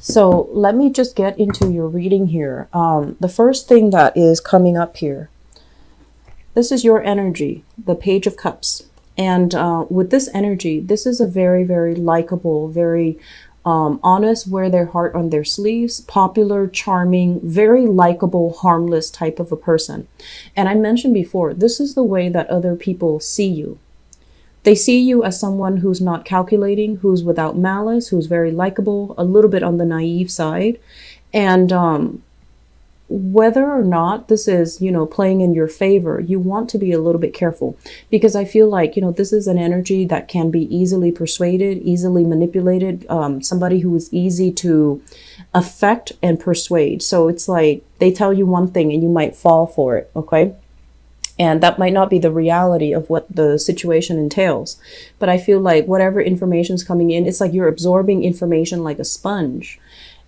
So let me just get into your reading here. The first thing that is coming up here, this is your energy, the Page of Cups. And with this energy, this is a very, very likable, very honest, wear their heart on their sleeves, popular, charming, very likable, harmless type of a person. And I mentioned before, this is the way that other people see you. They see you as someone who's not calculating, who's without malice, who's very likable, a little bit on the naive side. And whether or not this is, playing in your favor, you want to be a little bit careful, because I feel like, this is an energy that can be easily persuaded, easily manipulated, somebody who is easy to affect and persuade. So it's like they tell you one thing and you might fall for it. Okay. And that might not be the reality of what the situation entails. But I feel like whatever information is coming in, it's like you're absorbing information like a sponge.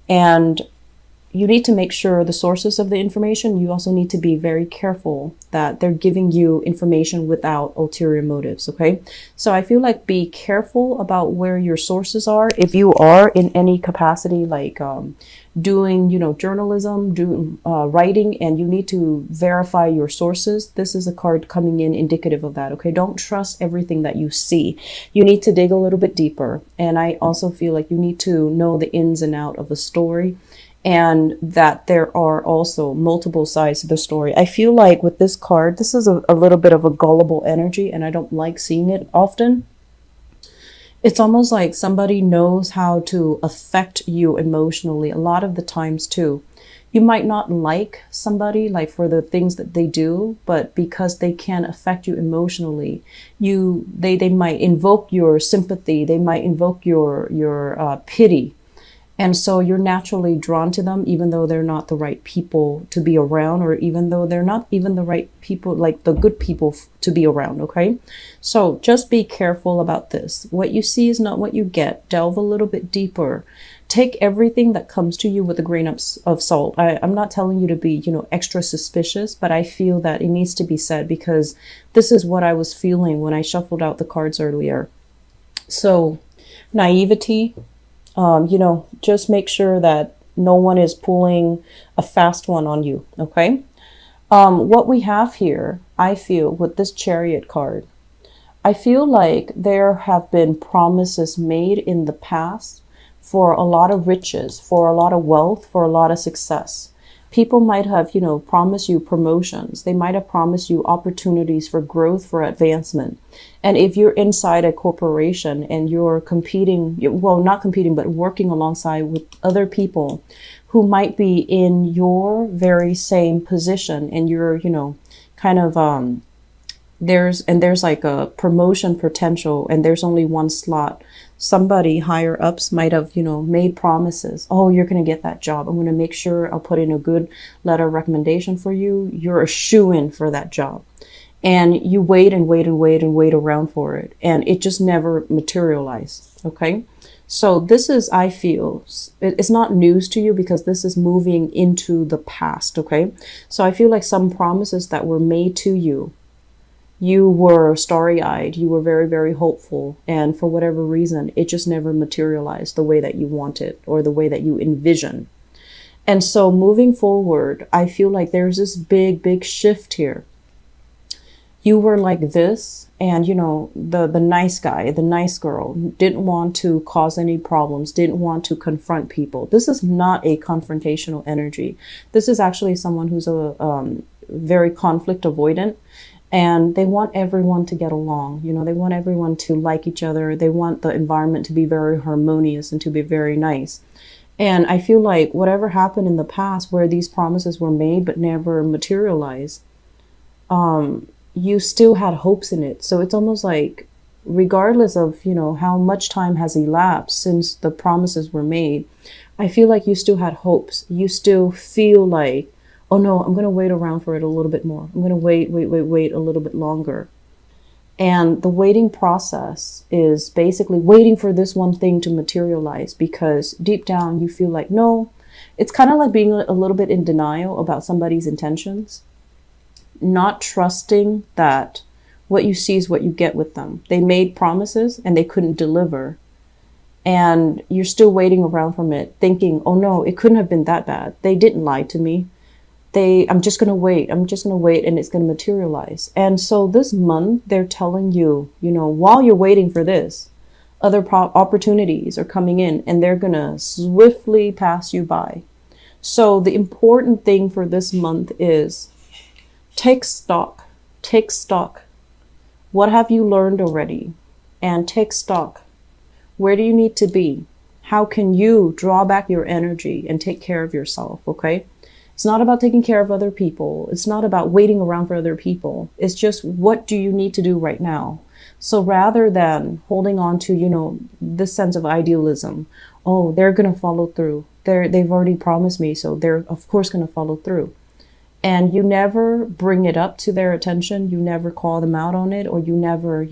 And you need to make sure the sources of the information, you also need to be very careful that they're giving you information without ulterior motives, okay? So I feel like be careful about where your sources are. If you are in any capacity, like doing, journalism, doing writing, and you need to verify your sources, this is a card coming in indicative of that, okay? Don't trust everything that you see. You need to dig a little bit deeper. And I also feel like you need to know the ins and out of a story, and that there are also multiple sides to the story. I feel like with this card, this is a little bit of a gullible energy, and I don't like seeing it often. It's almost like somebody knows how to affect you emotionally a lot of the times too. You might not like somebody like for the things that they do, but because they can affect you emotionally, they might invoke your sympathy, they might invoke your pity. And so you're naturally drawn to them, even though they're not the right people to be around, or even though they're not even the right people, like the good people to be around, okay? So just be careful about this. What you see is not what you get. Delve a little bit deeper. Take everything that comes to you with a grain of salt. I'm not telling you to be, extra suspicious, but I feel that it needs to be said, because this is what I was feeling when I shuffled out the cards earlier. So naivety. Just make sure that no one is pulling a fast one on you, okay? What we have here, I feel, with this Chariot card, I feel like there have been promises made in the past for a lot of riches, for a lot of wealth, for a lot of success. People might have, promised you promotions. They might have promised you opportunities for growth, for advancement. And if you're inside a corporation and you're competing, well, not competing, but working alongside with other people who might be in your very same position, and you're, kind of, there's like a promotion potential, and there's only one slot. Somebody higher ups might have, made promises. Oh, you're going to get that job. I'm going to make sure I'll put in a good letter of recommendation for you. You're a shoo-in for that job. And you wait and wait and wait and wait around for it. And it just never materialized. Okay. So this is, I feel, it's not news to you, because this is moving into the past. Okay. So I feel like some promises that were made to you, you were starry-eyed, you were very, very hopeful, and for whatever reason, it just never materialized the way that you wanted or the way that you envision. And so moving forward, I feel like there's this big, big shift here. You were like this, and the nice guy, the nice girl, didn't want to cause any problems, didn't want to confront people. This is not a confrontational energy. This is actually someone who's a very conflict avoidant. And they want everyone to get along. They want everyone to like each other. They want the environment to be very harmonious and to be very nice. And I feel like whatever happened in the past where these promises were made but never materialized, you still had hopes in it. So it's almost like, regardless of, how much time has elapsed since the promises were made, I feel like you still had hopes. You still feel like, oh no, I'm going to wait around for it a little bit more. I'm going to wait a little bit longer. And the waiting process is basically waiting for this one thing to materialize, because deep down you feel like, no, it's kind of like being a little bit in denial about somebody's intentions, not trusting that what you see is what you get with them. They made promises and they couldn't deliver. and you're still waiting around from it, thinking, oh no, it couldn't have been that bad. They didn't lie to me. I'm just going to wait. I'm just going to wait, and it's going to materialize. And so this month, they're telling you, while you're waiting for this, other opportunities are coming in, and they're going to swiftly pass you by. So the important thing for this month is take stock. Take stock. What have you learned already? And take stock. Where do you need to be? How can you draw back your energy and take care of yourself? Okay. It's not about taking care of other people. It's not about waiting around for other people. It's just, what do you need to do right now? So rather than holding on to, this sense of idealism, oh, they're going to follow through. They've already promised me, so they're of course going to follow through. And you never bring it up to their attention. You never call them out on it, or you never,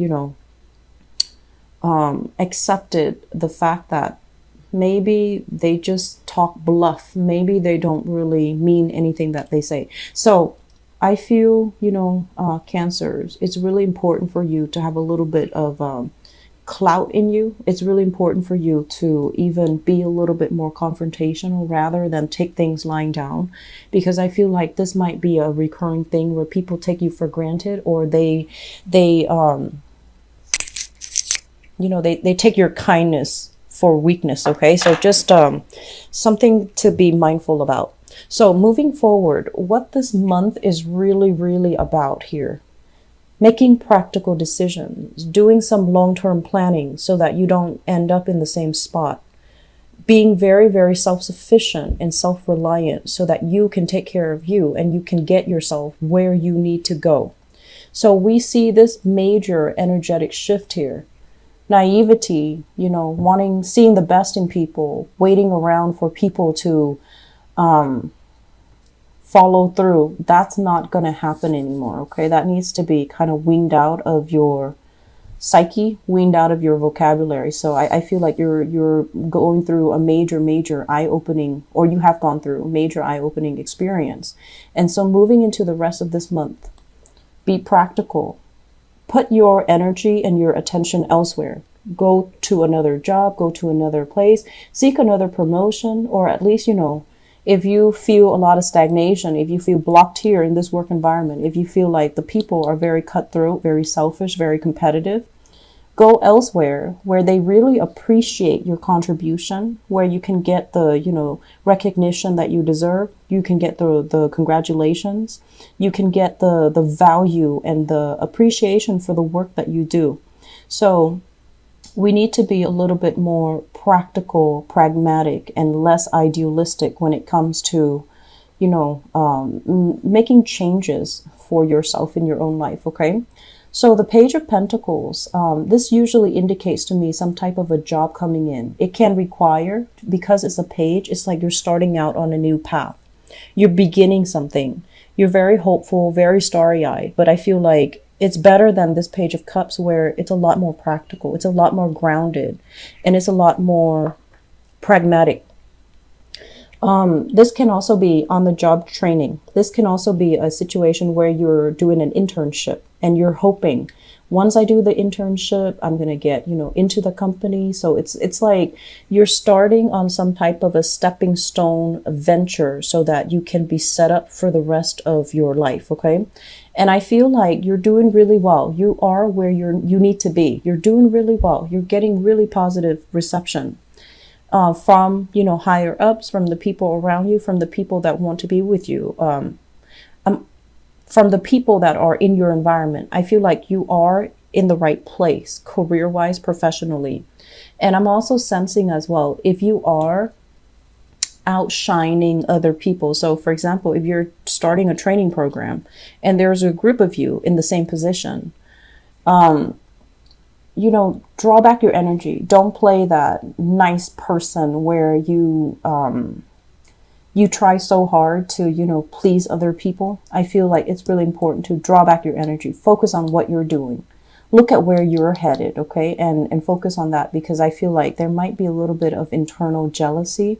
accepted the fact that maybe they just talk bluff. Maybe they don't really mean anything that they say. So I feel, Cancers, it's really important for you to have a little bit of clout in you. It's really important for you to even be a little bit more confrontational rather than take things lying down, because I feel like this might be a recurring thing where people take you for granted, or they take your kindness for weakness. Okay, so just something to be mindful about. So moving forward, what this month is really, really about here: making practical decisions, doing some long-term planning so that you don't end up in the same spot, being very, very self-sufficient and self-reliant so that you can take care of you and you can get yourself where you need to go. So we see this major energetic shift here. Naivety, seeing the best in people, waiting around for people to follow through. That's not going to happen anymore. Okay. That needs to be kind of weaned out of your psyche, weaned out of your vocabulary. So I feel like you're going through a major eye-opening, or you have gone through a major eye-opening experience. And so moving into the rest of this month, be practical. Put your energy and your attention elsewhere. Go to another job, go to another place, seek another promotion, or at least, if you feel a lot of stagnation, if you feel blocked here in this work environment, if you feel like the people are very cutthroat, very selfish, very competitive, go elsewhere where they really appreciate your contribution, where you can get the, recognition that you deserve. You can get the congratulations. You can get the value and the appreciation for the work that you do. So we need to be a little bit more practical, pragmatic, and less idealistic when it comes to, making changes for yourself in your own life. Okay. So the Page of Pentacles, this usually indicates to me some type of a job coming in. It can require, because it's a page, it's like you're starting out on a new path. You're beginning something. You're very hopeful, very starry-eyed, but I feel like it's better than this Page of Cups, where it's a lot more practical. It's a lot more grounded, and it's a lot more pragmatic. This can also be on the job training. This can also be a situation where you're doing an internship and you're hoping, once I do the internship, I'm going to get, into the company. So it's like you're starting on some type of a stepping stone venture so that you can be set up for the rest of your life. Okay. And I feel like you're doing really well. You are where you need to be. You're doing really well. You're getting really positive reception. From, higher ups, from the people around you, from the people that want to be with you, from the people that are in your environment. I feel like you are in the right place, career-wise, professionally. And I'm also sensing as well, if you are outshining other people. So for example, if you're starting a training program and there's a group of you in the same position, draw back your energy. Don't play that nice person where you try so hard to, please other people. I feel like it's really important to draw back your energy. Focus on what you're doing. Look at where you're headed, okay? And focus on that, because I feel like there might be a little bit of internal jealousy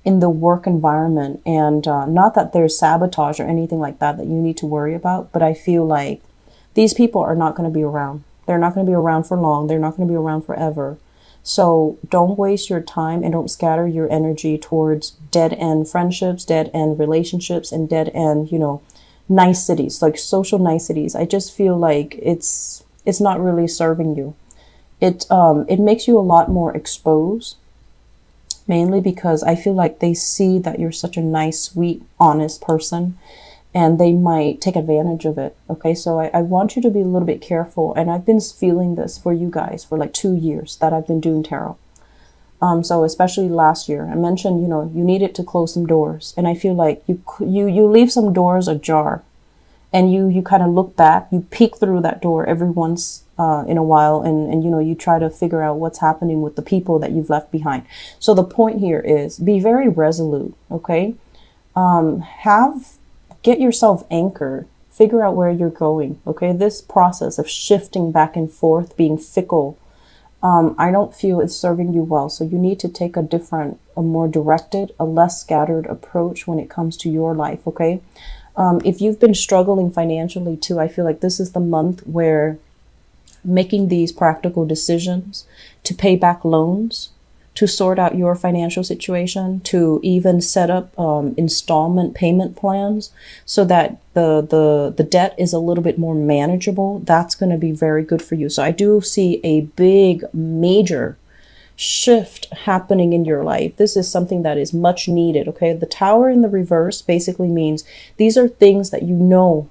in the work environment. And not that there's sabotage or anything like that you need to worry about, but I feel like these people are not going to be around. They're not going to be around for long. They're not going to be around forever. So don't waste your time and don't scatter your energy towards dead end friendships, dead end relationships, and dead end, niceties, like social niceties. I just feel like it's not really serving you. It makes you a lot more exposed, mainly because I feel like they see that you're such a nice, sweet, honest person, and they might take advantage of it. Okay, so I want you to be a little bit careful. And I've been feeling this for you guys for like 2 years that I've been doing tarot. So especially last year, I mentioned, you needed to close some doors, and I feel like you leave some doors ajar, and you kind of look back, you peek through that door every once in a while, and you try to figure out what's happening with the people that you've left behind. So the point here is be very resolute. Okay, get yourself anchored, figure out where you're going. Okay, this process of shifting back and forth, being fickle, I don't feel it's serving you well. So you need to take a more directed, a less scattered approach when it comes to your life. Okay, if you've been struggling financially too, I feel like this is the month where making these practical decisions to pay back loans, to sort out your financial situation, to even set up installment payment plans so that the debt is a little bit more manageable. That's going to be very good for you. So I do see a big, major shift happening in your life. This is something that is much needed. Okay, the Tower in the reverse basically means these are things that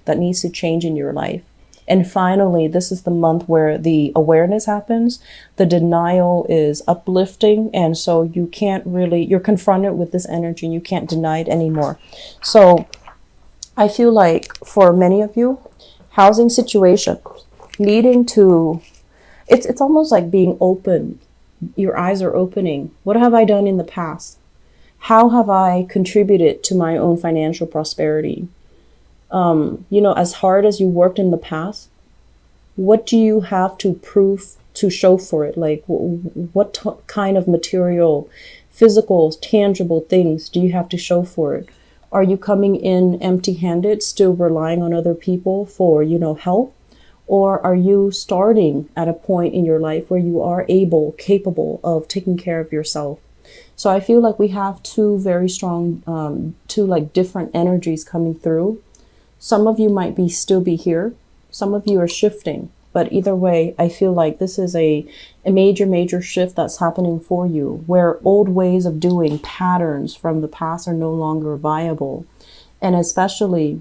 that needs to change in your life. And finally, this is the month where the awareness happens. The denial is uplifting. And so you're confronted with this energy and you can't deny it anymore. So I feel like for many of you, housing situation leading to, it's almost like being open. Your eyes are opening. What have I done in the past? How have I contributed to my own financial prosperity? As hard as you worked in the past, what do you have to prove to show for it? Like what kind of material, physical, tangible things do you have to show for it? Are you coming in empty-handed, still relying on other people for, help? Or are you starting at a point in your life where you are capable of taking care of yourself? So I feel like we have two very strong, different energies coming through. Some of you might still be here. Some of you are shifting. But either way, I feel like this is a major, major shift that's happening for you, where old ways of doing, patterns from the past are no longer viable. And especially,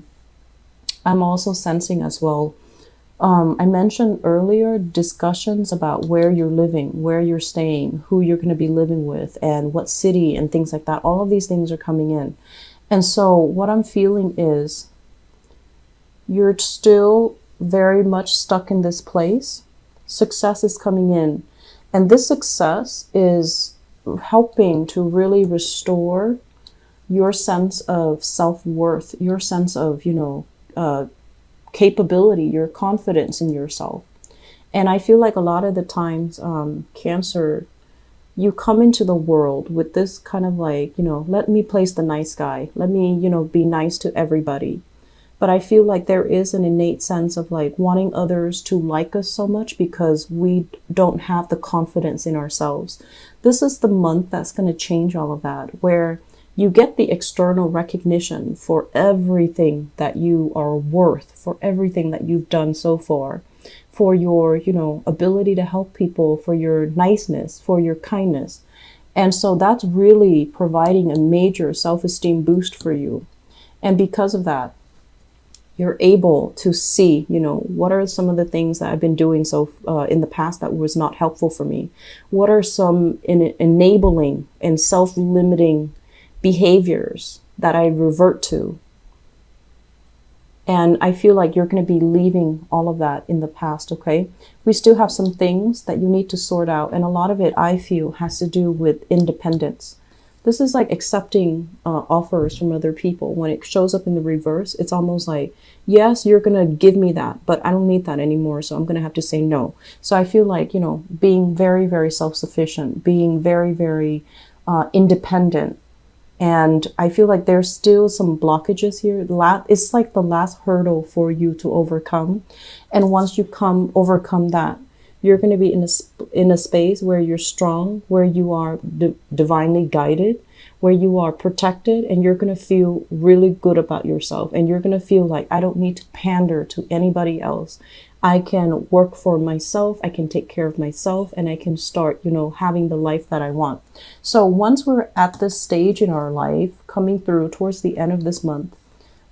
I'm also sensing as well, I mentioned earlier discussions about where you're living, where you're staying, who you're going to be living with, and what city and things like that. All of these things are coming in. And so what I'm feeling is you're still very much stuck in this place. Success is coming in. And this success is helping to really restore your sense of self-worth, your sense of, capability, your confidence in yourself. And I feel like a lot of the times, Cancer, you come into the world with this kind of like, let me place the nice guy. Let me, be nice to everybody. But I feel like there is an innate sense of like wanting others to like us so much because we don't have the confidence in ourselves. This is the month that's going to change all of that, where you get the external recognition for everything that you are worth, for everything that you've done so far, for your, ability to help people, for your niceness, for your kindness. And so that's really providing a major self-esteem boost for you. And because of that, you're able to see, what are some of the things that I've been doing in the past that was not helpful for me? What are some enabling and self-limiting behaviors that I revert to? And I feel like you're going to be leaving all of that in the past, okay? We still have some things that you need to sort out. And a lot of it, I feel, has to do with independence. This is like accepting offers from other people. When it shows up in the reverse, it's almost like, yes, you're going to give me that, but I don't need that anymore. So I'm going to have to say no. So I feel like, being very, very self-sufficient, being very, very independent. And I feel like there's still some blockages here. It's like the last hurdle for you to overcome. And once you overcome that, You're going to be in a space where you're strong, where you are divinely guided, where you are protected, and you're going to feel really good about yourself. And you're going to feel like, I don't need to pander to anybody else. I can work for myself, I can take care of myself, and I can start, having the life that I want. So once we're at this stage in our life, coming through towards the end of this month,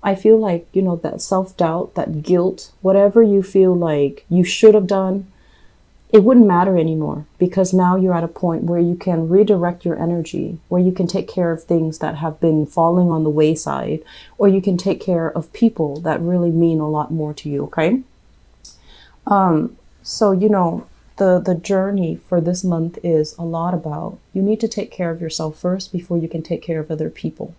I feel like, that self-doubt, that guilt, whatever you feel like you should have done, it wouldn't matter anymore, because now you're at a point where you can redirect your energy, where you can take care of things that have been falling on the wayside, or you can take care of people that really mean a lot more to you, okay? So, the journey for this month is a lot about, you need to take care of yourself first before you can take care of other people.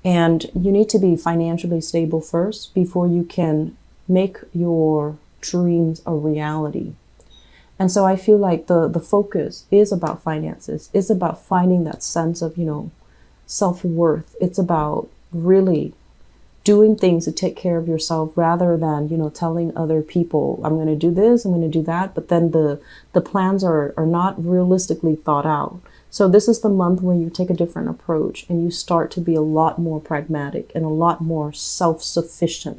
And you need to be financially stable first before you can make your dreams a reality. And so I feel like the focus is about finances. It's about finding that sense of, self-worth. It's about really doing things to take care of yourself rather than, telling other people, I'm going to do this, I'm going to do that. But then the plans are not realistically thought out. So this is the month where you take a different approach and you start to be a lot more pragmatic and a lot more self-sufficient.